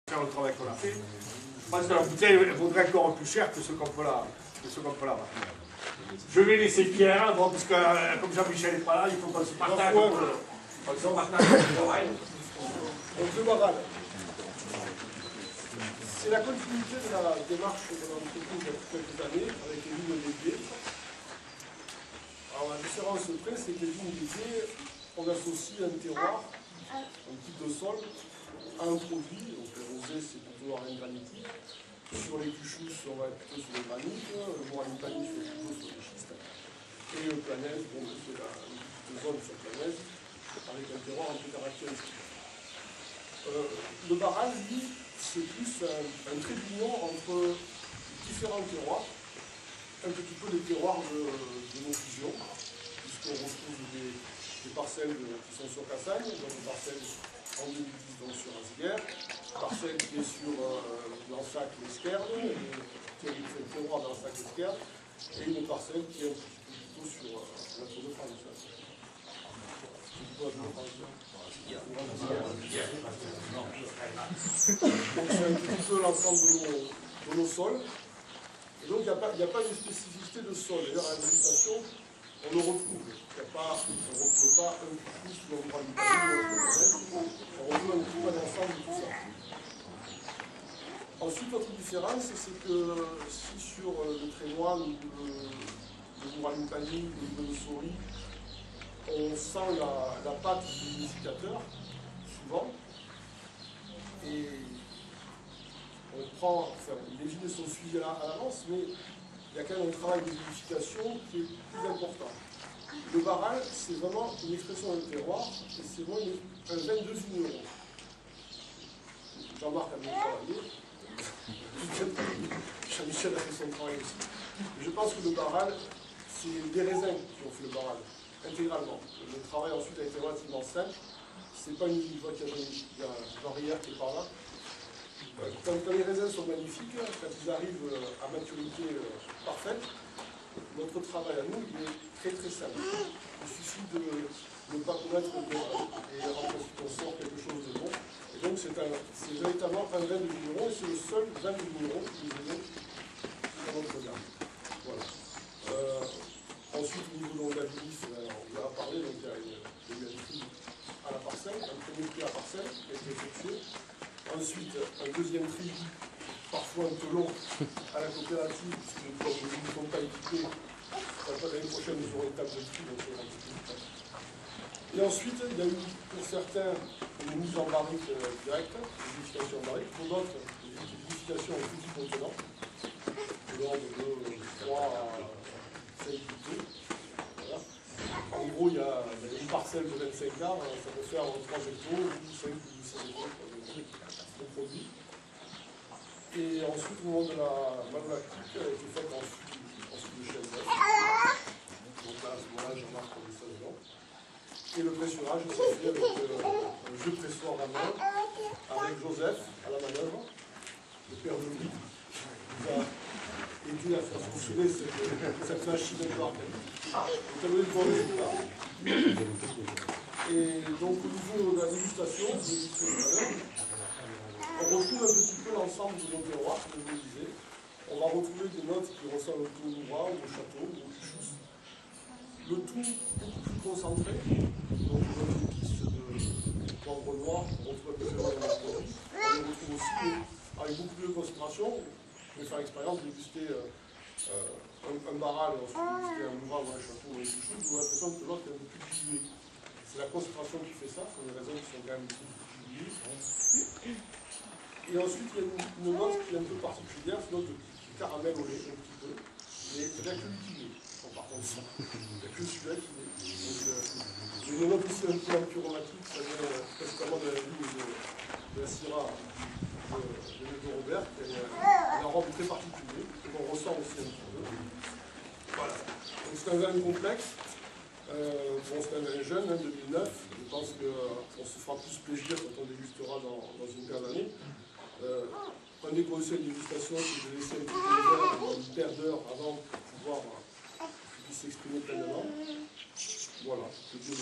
faire le travail qu'on a fait. Je pense que la bouteille vaudrait encore plus cher que ce qu'on peut la vendre. Je vais laisser Pierre, bon, parce que comme Jean-Michel n'est pas là, il faut qu'on se partage. On se partage le travail. Donc le Baral, c'est la continuité de la démarche de l'entreprise il y a quelques années avec les lignes dédiées. Alors la différence près, c'est que les lignes dédiées, on associe un terroir, un type de sol, à un produit. Donc le rosé, c'est plutôt rien granitique. Sur les cuchus, on va être plutôt sur les granites. Le Mourani-Pani, c'est plutôt sur les schistes. Et le Planaise, bon, c'est la petite zone sur Planaise, avec un terroir un peu caractéristique. Le Baral, lui, c'est plus un trait d'union entre différents terroirs, un petit peu les terroirs de nos fusions, puisqu'on retrouve des parcelles qui sont sur Cassagne, donc une parcelle en 2010 donc sur Asguerre, une parcelle qui est sur l'Ansac-l'Esquerne, qui est le terroir d'Ansac-l'Esquerne, et une parcelle qui est un petit peu plutôt sur la Tour de France. Donc c'est un petit peu l'ensemble de nos sols. Et donc il n'y a pas une spécificité de sol. D'ailleurs, à la dégustation, on le retrouve. On ne retrouve pas un petit sous l'endroit du panier, on retrouve un petit peu l'ensemble de tout ça. Ensuite, l'autre différence, c'est que si sur le Trémoine ou le Mourani-Pani ou le Souris, on sent la pâte du vinificateur, souvent, et on prend, enfin, les vignes sont suivies à l'avance, mais il y a quand même un travail de vinification qui est plus important. Le Baral, c'est vraiment une expression d'un terroir, et c'est vraiment un vin de vigneron. Jean-Marc a bien travaillé, Jean-Michel a fait son travail aussi. Je pense que le Baral, c'est des raisins qui ont fait le Baral. Intégralement. Le travail ensuite a été relativement simple. C'est pas une voie qu'il y a Jean Rière qui est par là. Quand les raisins sont magnifiques, quand ils arrivent à maturité parfaite, notre travail à nous il est très très simple. Il suffit de ne pas commettre d'erreur et ensuite on sort quelque chose de bon. Et donc c'est véritablement un vin de vigneron et c'est le seul vin de vigneron que nous avons dans notre gamme. Voilà. Ensuite, au niveau de la vinif, on va en parler, donc il y a eu un tri à la parcelle, un premier tri à la parcelle qui a été effectué. Ensuite, un deuxième tri, parfois un peu long, à la coopérative, puisque comme nous ne sommes pas équipés, l'année prochaine nous aurons une table de tri, donc c'est un petit peu plus. Et ensuite, il y a eu pour certains une mise en barrique directe, une vinification en barrique, pour d'autres, une vinification en petit contenant, de l'ordre de 3 à 5 litres. Voilà. En gros, il y a une parcelle de 25 arts, ça peut faire 3 hectos, ou 5 ou 6 hectos de produit. Et ensuite, au moment de la malolactique, qui est faite ensuite de chêne neuf. Donc là, à ce moment-là, je marque le 16 ans. Et le pressurage, c'est fait avec un jeu pressoir à main, avec Joseph à la manœuvre, le père de Louis, qui a aidé à faire fonctionner cette machine de barque. Et donc au niveau de la dégustation, je l'ai dit tout à l'heure, on retrouve un petit peu l'ensemble de nos terroirs, comme je le disais. On va retrouver des notes qui ressemblent au Louvre, au château, au Cuchus. Le tout beaucoup plus concentré, donc on a une piste de poivre noir, on retrouve un peu de dans le produit. On les retrouve aussi avec beaucoup plus de concentration. Je vais faire l'expérience de déguster un Baral et ensuite déguster un Louvre ou un château ou un Cuchus. Vous avez l'impression que l'autre est un peu plus dilué. C'est la concentration qui fait ça, ce sont les raisins qui sont quand même beaucoup plus dilués. Et ensuite, il y a une note qui est un peu particulière, c'est une note de caramel au lait, un petit peu, mais il n'y a que lui qui l'est. Par contre, il n'y a que celui-là qui l'est. Donc, une note aussi un peu aromatique, ça vient principalement de la ligne de la Syrah de Robert, qui a un arôme très particulier, qu'on ressent aussi un petit peu. Voilà. Donc, c'est un vin complexe. Bon, c'est un vin jeune, 2009. Je pense qu'on se fera plus plaisir quand on dégustera dans une paire d'années. Un des conseils de dégustation, c'est de laisser un petit peu une paire d'heures avant pour pouvoir qu'il puisse s'exprimer pleinement. Voilà, c'est tout.